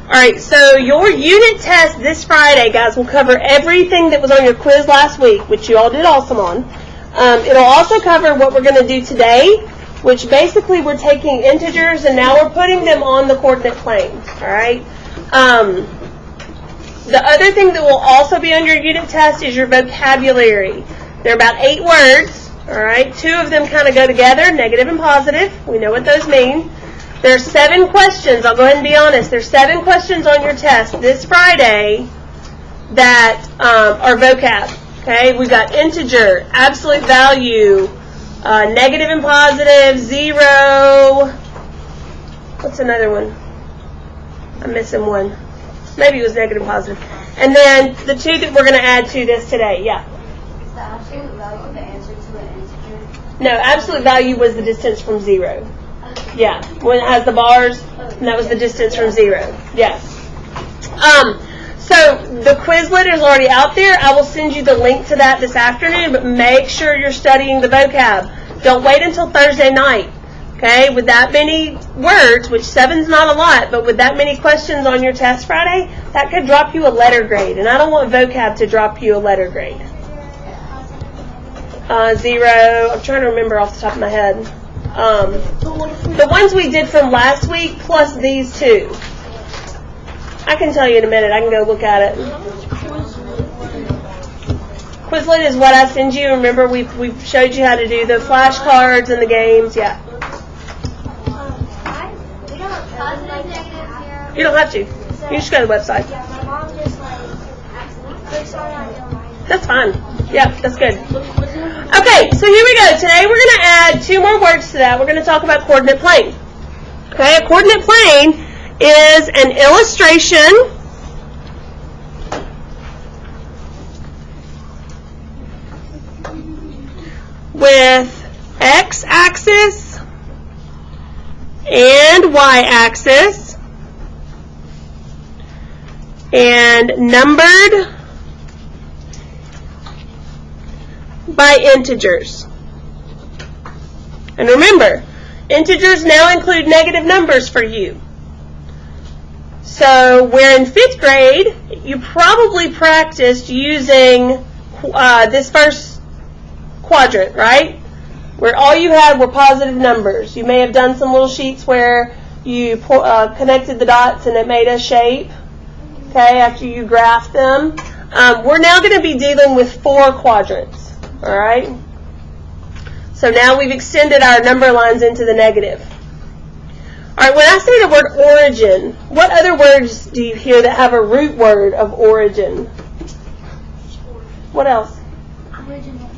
Alright, so your unit test this Friday, guys, will cover everything that was on your quiz last week, which you all did awesome on. It'll also cover what we're going to do today, which basically we're taking integers and now we're putting them on the coordinate plane. Alright? The other thing that will also be on your unit test is your vocabulary. There are about 8 words. Alright? 2 of them kind of go together, negative and positive. We know what those mean. There's 7 questions. I'll go ahead and be honest. There's 7 questions on your test this Friday that are vocab. Okay, we've got integer, absolute value, negative and positive, 0. What's another one? I'm missing one. Maybe it was negative and positive. And then the 2 that we're going to add to this today. Yeah. Is the absolute value the answer to an integer? No, absolute value was the distance from 0. Yeah, when it has the bars, and that was the distance from 0. Yes. So the Quizlet is already out there. I will send you the link to that this afternoon, but make sure you're studying the vocab. Don't wait until Thursday night. Okay, with that many words, which 7's not a lot, but with that many questions on your test Friday, that could drop you a letter grade, and I don't want vocab to drop you a letter grade. 0. I'm trying to remember off the top of my head. The ones we did from last week plus these 2. I can tell you in a minute. I can go look at it. Quizlet is what I send you. Remember, we've showed you how to do the flashcards and the games. Yeah. You don't have to. You just go to the website. That's fine. Yeah, that's good. Okay, so here we go. Today we're going to add 2 more words to that. We're going to talk about coordinate plane. Okay, a coordinate plane is an illustration with x-axis and y-axis and numbered by integers. And remember, integers now include negative numbers for you. So where in 5th grade, you probably practiced using this first quadrant, right? Where all you had were positive numbers. You may have done some little sheets where you connected the dots and it made a shape, okay, after you graphed them. We're now going to be dealing with 4 quadrants. All right. So now we've extended our number lines into the negative. All right. When I say the word origin, what other words do you hear that have a root word of origin? What else?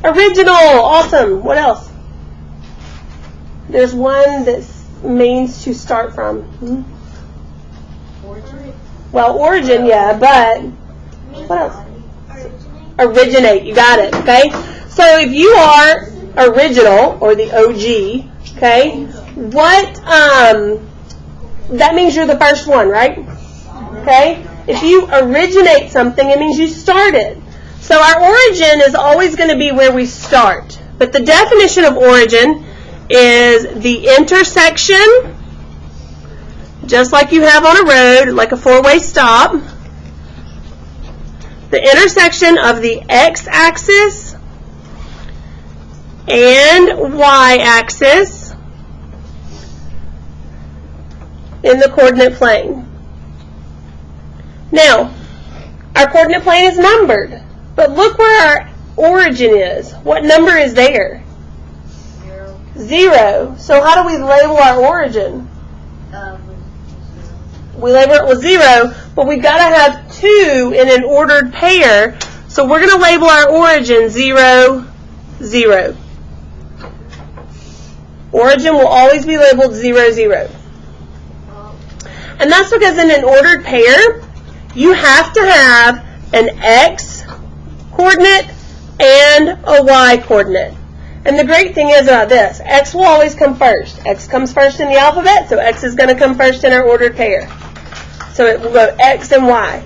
Original. Awesome. What else? There's one that means to start from. Origin? Well, origin, yeah, but what else? Originate. You got it. Okay. So if you are original, or the OG, okay, what, that means you're the first one, right? Okay? If you originate something, it means you started. So our origin is always going to be where we start. But the definition of origin is the intersection, just like you have on a road, like a 4-way stop, the intersection of the x-axis and y-axis in the coordinate plane. Now, our coordinate plane is numbered, but look where our origin is. What number is there? 0. So how do we label our origin? We label it with 0, but we've got to have 2 in an ordered pair. So we're going to label our origin 0, 0. Origin will always be labeled 0, 0. And that's because in an ordered pair, you have to have an x coordinate and a y coordinate. And the great thing is about this, x will always come first. X comes first in the alphabet, so x is going to come first in our ordered pair. So it will go x and y.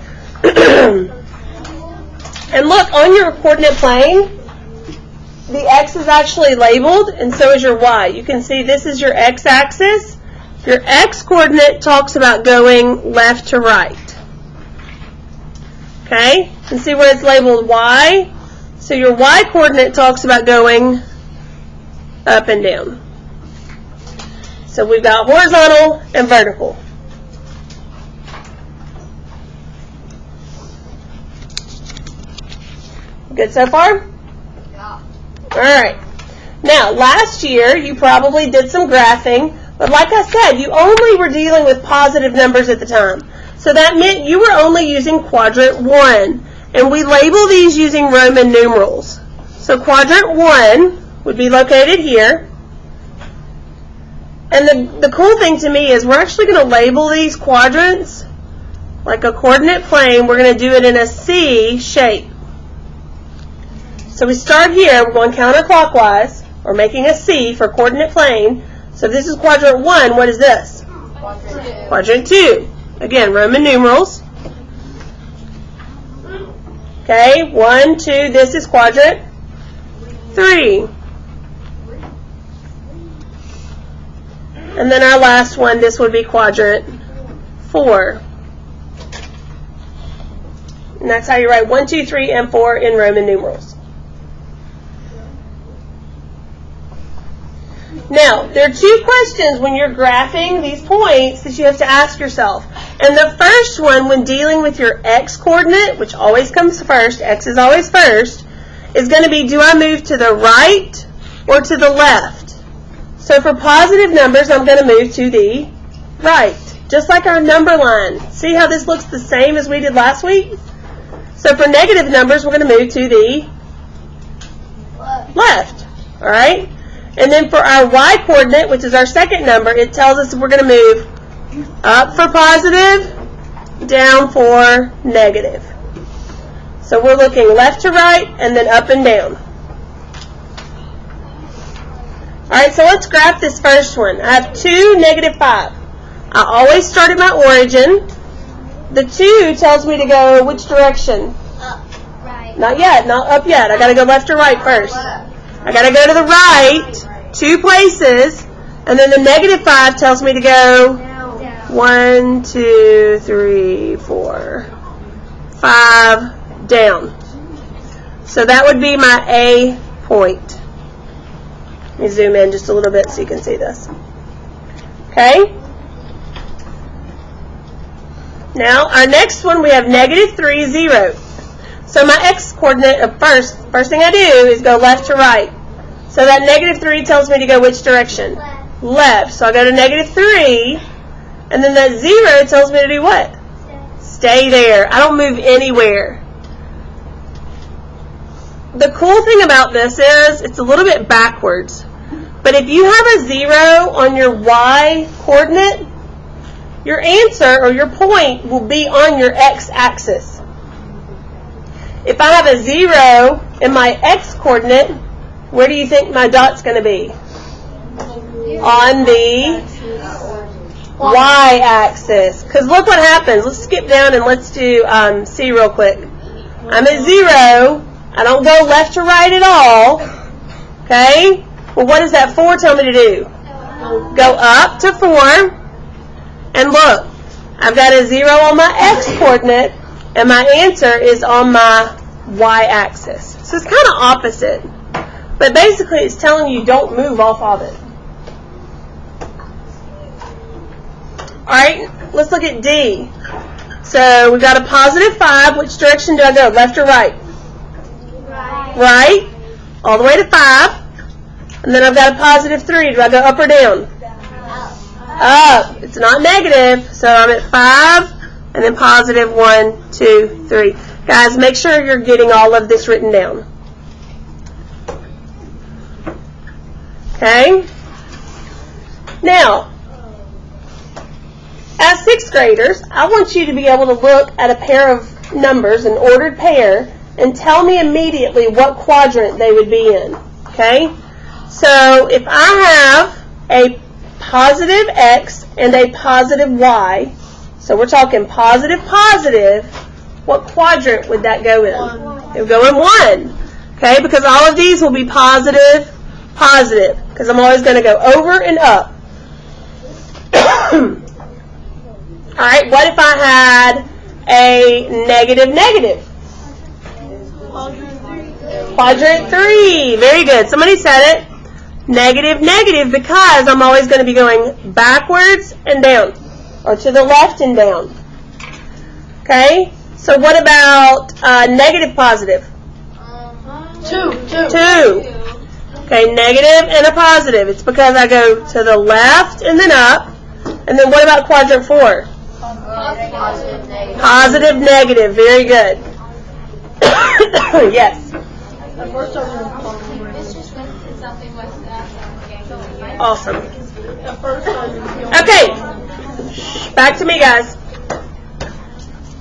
And look, on your coordinate plane, the x is actually labeled, and so is your y. You can see this is your x-axis, Your x-coordinate talks about going left to right. Okay? And see where it's labeled y? So your y-coordinate talks about going up and down. So we've got horizontal and vertical. Good so far? Yeah. All right. Now, last year, you probably did some graphing, but like I said, you only were dealing with positive numbers at the time. So that meant you were only using quadrant 1. And we label these using Roman numerals. So quadrant 1 would be located here. And the cool thing to me is we're actually going to label these quadrants like a coordinate plane. We're going to do it in a C shape. So we start here. We're going counterclockwise. We're making a C for coordinate plane. So this is quadrant 1. What is this? Quadrant 2. Again, Roman numerals. Okay, 1, 2. This is quadrant 3. And then our last one, this would be quadrant 4. And that's how you write 1, 2, 3, and 4 in Roman numerals. Now, there are two questions when you're graphing these points that you have to ask yourself. And the first one, when dealing with your x-coordinate, which always comes first, x is always first, is going to be, do I move to the right or to the left? So for positive numbers, I'm going to move to the right, just like our number line. See how this looks the same as we did last week? So for negative numbers, we're going to move to the left, all right? And then for our y-coordinate, which is our second number, it tells us we're going to move up for positive, down for negative. So we're looking left to right and then up and down. All right, so let's graph this first one. I have 2, negative 5. I always start at my origin. The 2 tells me to go which direction? Up, right. Not yet, not up yet. I got to go left or right first. I got to go to the right 2 places, and then the negative 5 tells me to go Down. 1, 2, 3, 4, 5 down. So that would be my A point. Let me zoom in just a little bit so you can see this. Okay? Now, our next one, we have negative 3, 0. So my x-coordinate, first thing I do is go left to right. So that negative 3 tells me to go which direction? Left. So I go to negative 3, and then that 0 tells me to do what? Stay there. I don't move anywhere. The cool thing about this is it's a little bit backwards. But if you have a 0 on your y-coordinate, your answer or your point will be on your x-axis. If I have a 0 in my x-coordinate, where do you think my dot's going to be? On the y-axis. Because look what happens. Let's skip down and let's do C real quick. I'm at 0. I don't go left to right at all. Okay? Well, what does that 4 tell me to do? Go up to 4. And look, I've got a 0 on my x-coordinate, and my answer is on my y-axis. So it's kind of opposite. But basically, it's telling you don't move off of it. All right, let's look at D. So we've got a positive 5. Which direction do I go, left or right? Right. All the way to 5. And then I've got a positive 3. Do I go up or down? Up. It's not negative. So I'm at 5 and then positive 1, 2, 3. Guys, make sure you're getting all of this written down. Okay? Now, as 6th graders, I want you to be able to look at a pair of numbers, an ordered pair, and tell me immediately what quadrant they would be in. Okay? So, if I have a positive x and a positive y, so we're talking positive, positive, what quadrant would that go in? It would go in 1. Okay? Because all of these will be positive, positive. Because I'm always going to go over and up. All right, what if I had a negative? Quadrant 3. Very good. Somebody said it. Negative, because I'm always going to be going backwards and down, or to the left and down. Okay? So what about negative positive? 2. Okay, negative and a positive. It's because I go to the left and then up. And then what about quadrant 4? Positive, negative. Very good. Yes. Awesome. Okay. Back to me, guys.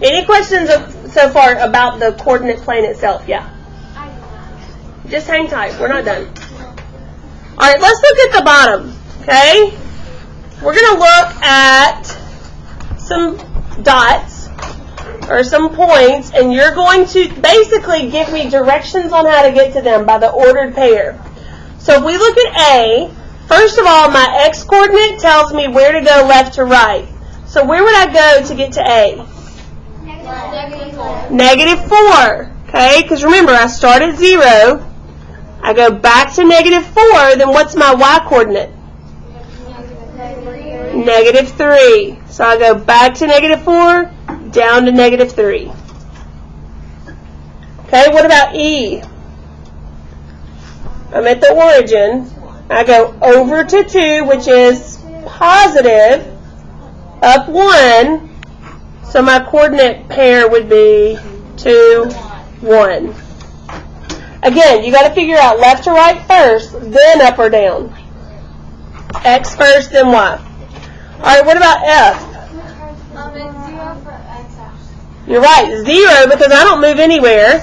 Any questions so far about the coordinate plane itself? Yeah. Just hang tight. We're not done. All right, let's look at the bottom. Okay? We're going to look at some dots or some points, and you're going to basically give me directions on how to get to them by the ordered pair. So if we look at A, first of all, my x-coordinate tells me where to go left to right. So where would I go to get to A? -4. Okay, because remember, I start at 0. I go back to -4. Then what's my y-coordinate? -3. So I go back to -4, down to -3. Okay, what about E? I'm at the origin. I go over to 2, which is positive, up 1. So my coordinate pair would be 2, 1. Again, you got to figure out left to right first, then up or down. X first, then Y. All right, what about F? It's 0 for x. You're right, 0 because I don't move anywhere.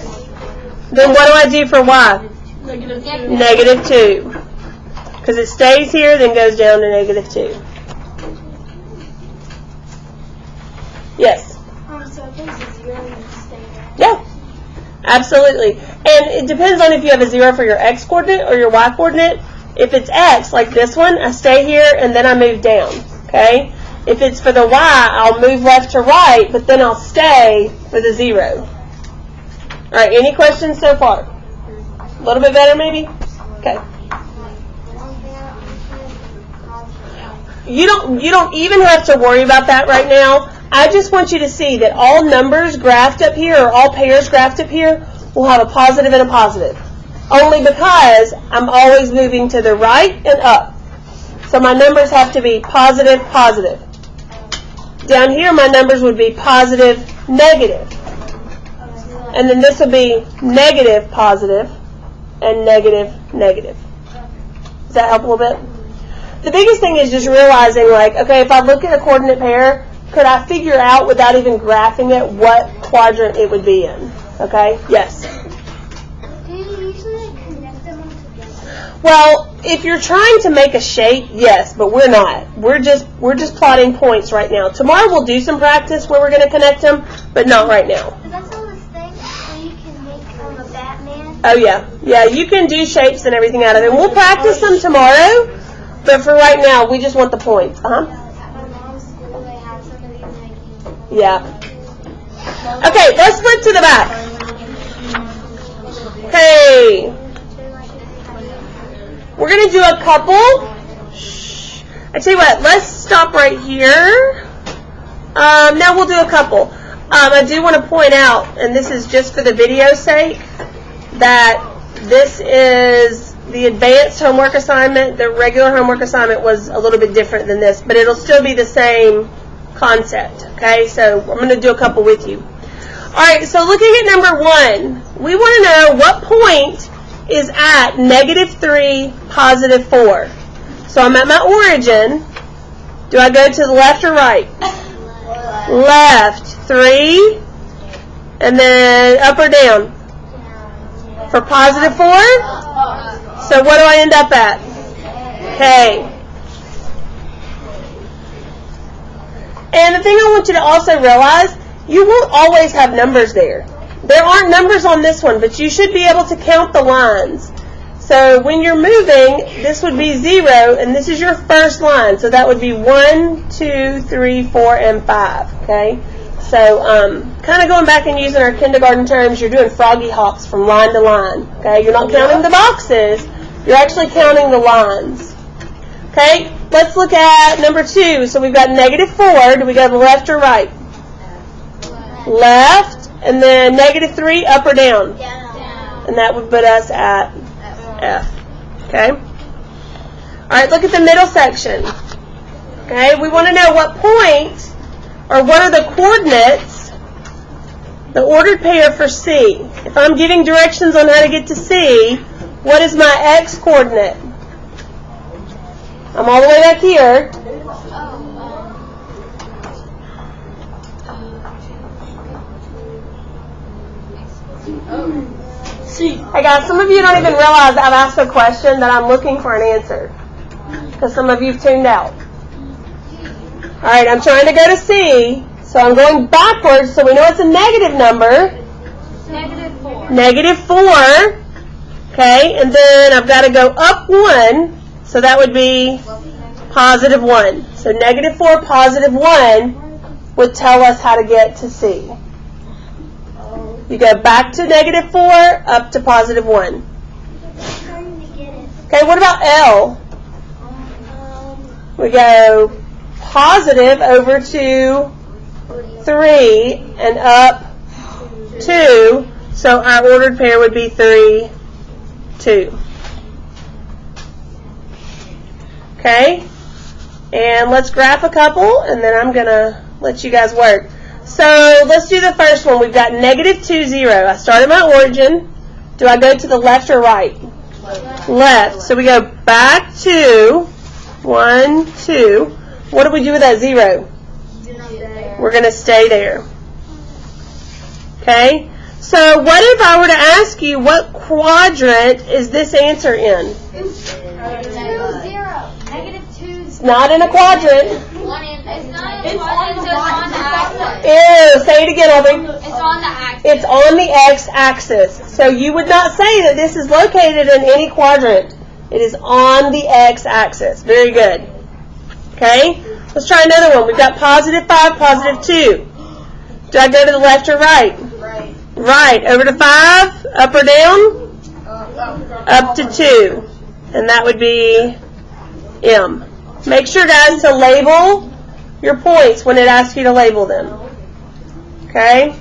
Then what do I do for Y? -2. Because it stays here, then goes down to -2. Yes? So if it's a 0, you stay there. Yeah, absolutely. And it depends on if you have a 0 for your x coordinate or your y coordinate. If it's x, like this one, I stay here and then I move down. Okay? If it's for the y, I'll move left to right, but then I'll stay for the 0. All right, any questions so far? A little bit better, maybe? Okay. You don't even have to worry about that right now. I just want you to see that all numbers graphed up here, or all pairs graphed up here, will have a positive and a positive. Only because I'm always moving to the right and up. So my numbers have to be positive, positive. Down here, my numbers would be positive, negative. And then this would be negative, positive, and negative, negative. Does that help a little bit? The biggest thing is just realizing, like, okay, if I look at a coordinate pair, could I figure out, without even graphing it, what quadrant it would be in? Okay? Yes? Do you usually connect them all together? Well, if you're trying to make a shape, yes, but we're not. We're just plotting points right now. Tomorrow we'll do some practice where we're going to connect them, but not right now. Is that some of those things where you can make a Batman? Oh, yeah. Yeah, you can do shapes and everything out of it. We'll practice them tomorrow, but for right now, we just want the points. Uh-huh. At my mom's school, they have some of these like. Yeah. Okay, let's flip to the back. Okay. We're going to do a couple. Shh. I tell you what, let's stop right here. Now we'll do a couple. I do want to point out, and this is just for the video's sake, that this is the advanced homework assignment. The regular homework assignment was a little bit different than this, but it'll still be the same concept. Okay, so I'm going to do a couple with you. All right, so looking at number 1, we want to know what point is at -3, +4. So I'm at my origin. Do I go to the left or right? Left. 3. And then up or down? For +4? So what do I end up at? Okay. And the thing I want you to also realize, you won't always have numbers there. There aren't numbers on this one, but you should be able to count the lines. So when you're moving, this would be 0, and this is your first line. So that would be 1, 2, 3, 4, and 5. Okay? So kind of going back and using our kindergarten terms, you're doing froggy hops from line to line. Okay? You're not counting the boxes. You're actually counting the lines. Okay? Let's look at number 2. So we've got -4. Do we go to the left or right? Left. And then -3, up or down? Down. And that would put us at F. Okay? All right, look at the middle section. Okay, we want to know what point or what are the coordinates, the ordered pair for C. If I'm giving directions on how to get to C, what is my X coordinate? I'm all the way back here. Hey guys, some of you don't even realize I've asked a question that I'm looking for an answer. Because some of you have tuned out. Alright, I'm trying to go to C. So I'm going backwards so we know it's a negative number. -4. Okay, and then I've got to go up 1. So that would be +1. So -4, +1 would tell us how to get to C. You go back to -4, up to +1. Okay, what about L? We go positive over to 3 and up 2. So our ordered pair would be 3, 2. Okay? And let's graph a couple, and then I'm going to let you guys work. So let's do the first one. We've got -2, 0. I started my origin. Do I go to the left or right? Left. So we go back to 1, 2. What do we do with that 0? We're going to stay there. Okay? So what if I were to ask you what quadrant is this answer in? 2, 0. -2. It's not in a quadrant. It's not in quadrant, so it's on the axis. Ew, say it again, Aubrey. It's on the axis. It's on the x-axis. So you would not say that this is located in any quadrant. It is on the x-axis. Very good. Okay? Let's try another one. We've got +5, +2. Do I go to the left or right? Right. Right. Over to 5, up or down? Up to 2. And that would be M. Make sure, guys, to label your points when it asks you to label them. Okay?